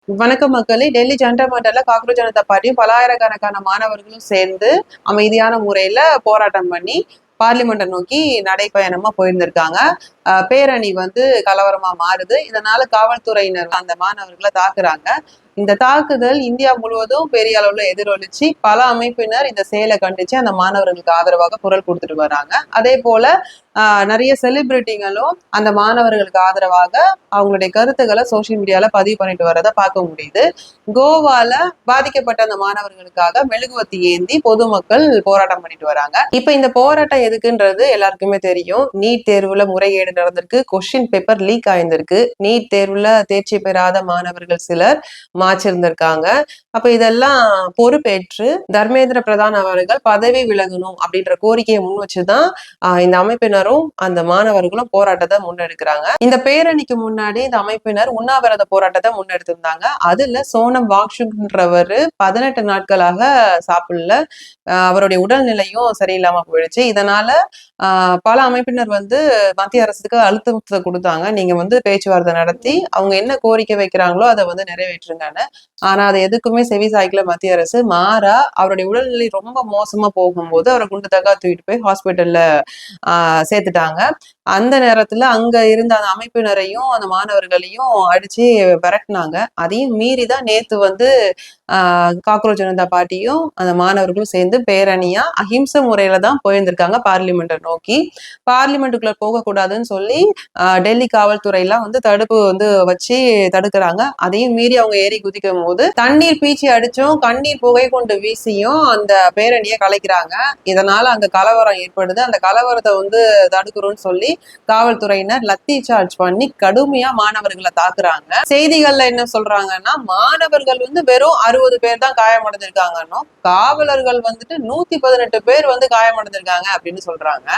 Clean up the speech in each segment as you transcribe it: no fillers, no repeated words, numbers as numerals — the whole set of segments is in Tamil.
வணக்கம் மக்களே. டெல்லி ஜந்தர் மண்டல்ல காக்ரோச் ஜனதா பார்ட்டியும் பல்லாயிரக்கணக்கான மாணவர்களும் சேர்ந்து அமைதியான முறையில போராட்டம் பண்ணி பார்லிமெண்ட்டை நோக்கி நடைப்பயணமா போயிருந்திருக்காங்க. பேரணி வந்து கலவரமா மாறுது. இதனால காவல்துறையினர் அந்த மாணவர்களை தாக்குறாங்க. இந்த தாக்குதல் இந்தியா முழுவதும் பெரிய அளவுல எதிரொலிச்சு பல அமைப்பினர் இந்த செயலை கண்டிச்சு அந்த மாணவர்களுக்கு ஆதரவாக குரல் கொடுத்துட்டு வராங்க. அதே போல நிறைய செலிபிரிட்டிகளும் அந்த மாணவர்களுக்கு ஆதரவாக அவங்களுடைய கருத்துக்களை சோசியல் மீடியால பதிவு பண்ணிட்டு வரதை பார்க்க முடியுது. கோவால பாதிக்கப்பட்ட அந்த மாணவர்களுக்காக மெழுகுவத்தி ஏந்தி பொதுமக்கள் போராட்டம் பண்ணிட்டு வராங்க. இப்ப இந்த போராட்டம் எதுக்குன்றது எல்லாருக்குமே தெரியும். நீட் தேர்வுல முறைகேடு நடந்திருக்கு. கொஸ்டின் பேப்பர் லீக் ஆயிருந்திருக்கு. நீட் தேர்வுல தேர்ச்சி பெறாத மாணவர்கள் சிலர் மாச்சிருந்திருக்காங்க. அப்ப இதெல்லாம் பொறுப்பேற்று தர்மேந்திர பிரதான் அவர்கள் பதவி விலகணும் அப்படின்ற கோரிக்கையை முன் வச்சுதான் இந்த அமைப்பினரும் அந்த மாணவர்களும் போராட்டத்தை முன்னெடுக்கிறாங்க. இந்த பேரணிக்கு முன்னாடி இந்த அமைப்பினர் உண்ணாவிரத போராட்டத்தை முன்னெடுத்திருந்தாங்க. அதுல சோனம் வாங்சுக்ன்றவர் 18 நாட்களாக சாப்பிடல. அவருடைய உடல்நிலையும் சரியில்லாம போயிடுச்சு. இதனால பல அமைப்பினர் வந்து மத்திய அரசுக்கு அழுத்தத்தை கொடுத்தாங்க. நீங்க வந்து பேச்சுவார்த்தை நடத்தி அவங்க என்ன கோரிக்கை வைக்கிறாங்களோ அதை வந்து நிறைவேற்றுங்கன்னு. ஆனா அதை எதுக்குமே செவி சாய்க்கல மத்திய அரசு. மாறா அவருடைய உடல்நிலை ரொம்ப மோசமா போகும்போது அவரை குண்டு தக்கா தூக்கிட்டு போய் ஹாஸ்பிட்டல்ல சேர்த்துட்டாங்க. அந்த நேரத்துல அங்க இருந்த அந்த அமைப்பினரையும் அந்த மாணவர்களையும் அடிச்சு விரட்டினாங்க. அதையும் மீறிதான் நேத்து வந்து காக்ரோச் ஜனதா பார்ட்டியும் அந்த மாணவர்களும் சேர்ந்து பேரணியா அஹிம்சை முறையில தான் போயிருந்திருக்காங்க பார்லிமெண்ட்டை நோக்கி. பார்லிமெண்ட்டுக்குள்ள போகக்கூடாதுன்னு சொல்லி டெல்லி காவல்துறை எல்லாம் வந்து தடுப்பு வந்து வச்சு தடுக்கிறாங்க. அதையும் மீறி அவங்க ஏறி குதிக்கும் போது தண்ணீர் பீச்சி அடிச்சும் கண்ணீர் புகை கொண்டு வீசியும் அந்த பேரணியை கலைக்கிறாங்க. இதனால அங்க கலவரம் ஏற்படுது. அந்த கலவரத்தை வந்து தடுக்கிறோம்னு சொல்லி காவல்துறையினர் லத்தி சார்ஜ் பண்ணி கடுமையா மாணவர்களை தாக்குறாங்க. செய்திகள்ல என்ன சொல்றாங்கன்னா மாணவர்கள் வந்து வெறும் 60 பேர் தான் காயமடைஞ்சிருக்காங்கன்னு, காவலர்கள் வந்துட்டு 118 பேர் வந்து காயமடைஞ்சிருக்காங்க அப்படின்னு சொல்றாங்க.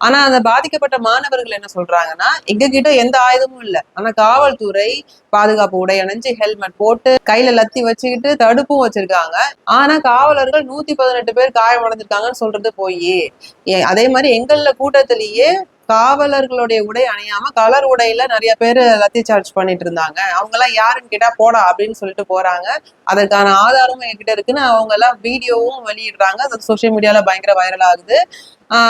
ஆனா அந்த பாதிக்கப்பட்ட மாணவர்கள் என்ன சொல்றாங்கன்னா எங்க கிட்ட எந்த ஆயுதமும் இல்லை, ஆனா காவல்துறை பாதுகாப்பு உடை அணிஞ்சு ஹெல்மெட் போட்டு கையில லத்தி வச்சுக்கிட்டு தடுப்பும் வச்சிருக்காங்க. ஆனா காவலர்கள் 118 பேர் காயமடைஞ்சிருக்காங்கன்னு சொல்றது போய். அதே மாதிரி எங்கள கூட்டத்திலேயே காவலர்களுடைய உடை அணியாம கலர் உடையில நிறைய பேர் லத்தி சார்ஜ் பண்ணிட்டு இருந்தாங்க. அவங்க எல்லாம் யாருன்னு கேட்டா போடா அப்படின்னு சொல்லிட்டு போறாங்க. அதற்கான ஆதாரமும் என்கிட்ட இருக்குன்னு அவங்க எல்லாம் வீடியோவும் வெளியிடுறாங்க. அது சோசியல் மீடியால பயங்கர வைரல் ஆகுது.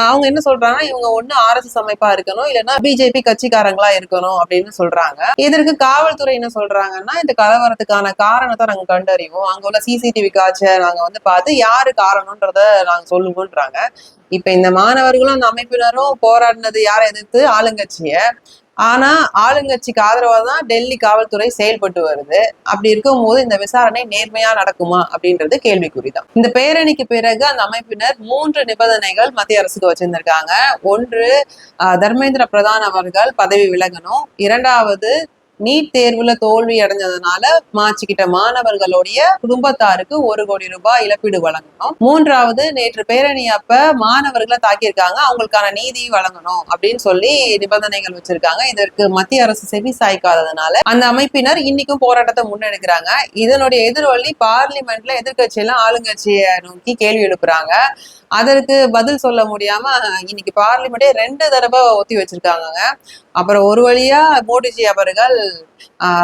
அவங்க என்ன சொல்றாங்கன்னா இவங்க ஒண்ணு RSS அமைப்பா இருக்கணும், இல்லைன்னா பிஜேபி கட்சிக்காரங்களா இருக்கணும் அப்படின்னு சொல்றாங்க. இதற்கு காவல்துறை என்ன சொல்றாங்கன்னா இந்த கலவரத்துக்கான காரணத்தை நாங்க கண்டறிவோம், அங்க உள்ள CCTV காட்சியை நாங்க வந்து பார்த்து யாரு காரணம்ன்றத நாங்க சொல்லுவோன்றாங்க. இப்ப இந்த மாணவர்களும் அந்த அமைப்பினரும் போராடினது யாரை எதிர்த்து? ஆளுங்கட்சிய. ஆனா ஆளுங்கட்சிக்கு ஆதரவா தான் டெல்லி காவல்துறை செயல்பட்டு வருது. அப்படி இருக்கும் போது இந்த விசாரணை நேர்மையா நடக்குமா அப்படின்றது கேள்விக்குறிதான். இந்த பேரணிக்கு பிறகு அந்த அமைப்பினர் 3 நிபந்தனைகள் மத்திய அரசுக்கு வச்சிருந்திருக்காங்க. ஒன்று, தர்மேந்திர பிரதான் அவர்கள் பதவி விலகணும். இரண்டாவது, நீட் தேர்வுல தோல்வி அடைஞ்சதுனால மாச்சிக்கிட்ட மாணவர்களுடைய குடும்பத்தாருக்கு 1 கோடி ரூபாய் இழப்பீடு வழங்கணும். மூன்றாவது, நேற்று பேரணி அப்ப மாணவர்களை தாக்கியிருக்காங்க, அவங்களுக்கான நீதி வழங்கணும் அப்படின்னு சொல்லி நிபந்தனைகள் வச்சிருக்காங்க. இதற்கு மத்திய அரசு செவி சாய்க்காததுனால அந்த அமைப்பினர் இன்னைக்கும் போராட்டத்தை முன்னெடுக்கிறாங்க. இதனுடைய எதிரொலி பார்லிமெண்ட்ல எதிர்கட்சி எல்லாம் ஆளுங்கட்சியை நோக்கி கேள்வி எழுப்புறாங்க. அதற்கு பதில் சொல்ல முடியாம இன்னைக்கு பார்லிமெண்டே 2 தடவை ஒத்தி வச்சிருக்காங்க. அப்புறம் ஒரு வழியா மோடிஜி அவர்கள்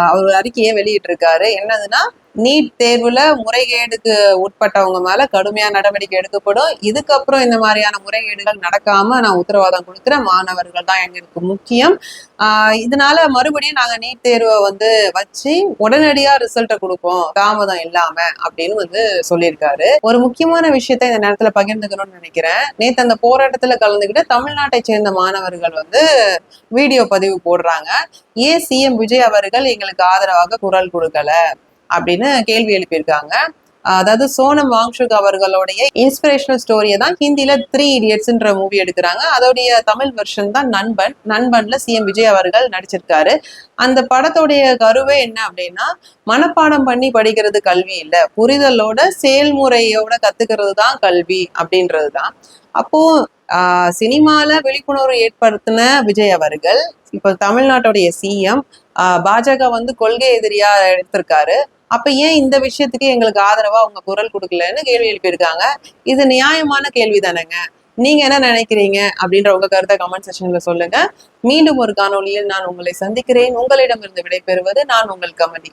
அவர் அறிக்கையை வெளியிட்டு இருக்காரு. என்னதுன்னா நீட் தேர்வுல முறைகேடுக்கு உட்பட்டவங்க மேல கடுமையான நடவடிக்கை எடுக்கப்படும். இதுக்கப்புறம் இந்த மாதிரியான முறைகேடுகள் நடக்காம நான் உத்தரவாதம் கொடுக்குறேன். மாணவர்கள் தான் எங்களுக்கு முக்கியம். இதனால மறுபடியும் நாங்க நீட் தேர்வை வந்து வச்சு உடனடியா ரிசல்ட்டை கொடுப்போம், தாமதம் இல்லாம அப்படின்னு வந்து சொல்லியிருக்காரு. ஒரு முக்கியமான விஷயத்த இந்த நேரத்துல பகிர்ந்துக்கணும்னு நினைக்கிறேன். நேத்து அந்த போராட்டத்துல கலந்துக்கிட்டு தமிழ்நாட்டை சேர்ந்த மாணவர்கள் வந்து வீடியோ பதிவு போடுறாங்க. ஏன் CM விஜய் அவர்கள் எங்களுக்கு ஆதரவாக குரல் கொடுக்கல அப்படின்னு கேள்வி எழுப்பியிருக்காங்க. அதாவது சோனம் வாங்சுக் அவர்களுடைய இன்ஸ்பிரேஷனல் ஸ்டோரியை தான் ஹிந்தில 3 Idiotsன்ற மூவி எடுக்கிறாங்க. அதோடைய தமிழ் வெர்ஷன் தான் நண்பன். நண்பன்ல CM விஜய் அவர்கள் நடிச்சிருக்காரு. அந்த படத்துடைய கருவே என்ன அப்படின்னா, மனப்பாடம் பண்ணி படிக்கிறது கல்வி இல்ல, புரிதலோட செயல்முறையோட கத்துக்கிறது தான் கல்வி அப்படின்றது தான். அப்போ சினிமால விழிப்புணர்வு ஏற்படுத்தின விஜய் அவர்கள் இப்ப தமிழ்நாட்டுடைய CM பாஜக வந்து கொள்கை எதிரியா எடுத்திருக்காரு. அப்ப ஏன் இந்த விஷயத்துக்கு எங்களுக்கு ஆதரவா அவங்க குரல் கொடுக்கலன்னு கேள்வி எழுப்பியிருக்காங்க. இது நியாயமான கேள்வி தானேங்க. நீங்க என்ன நினைக்கிறீங்க அப்படின்ற உங்க கருத்தை கமெண்ட் செக்ஷன்ல சொல்லுங்க. மீண்டும் ஒரு காணொலியில் நான் உங்களை சந்திக்கிறேன். உங்களிடமிருந்து விடைபெறுவது நான் உங்கள் கமலி.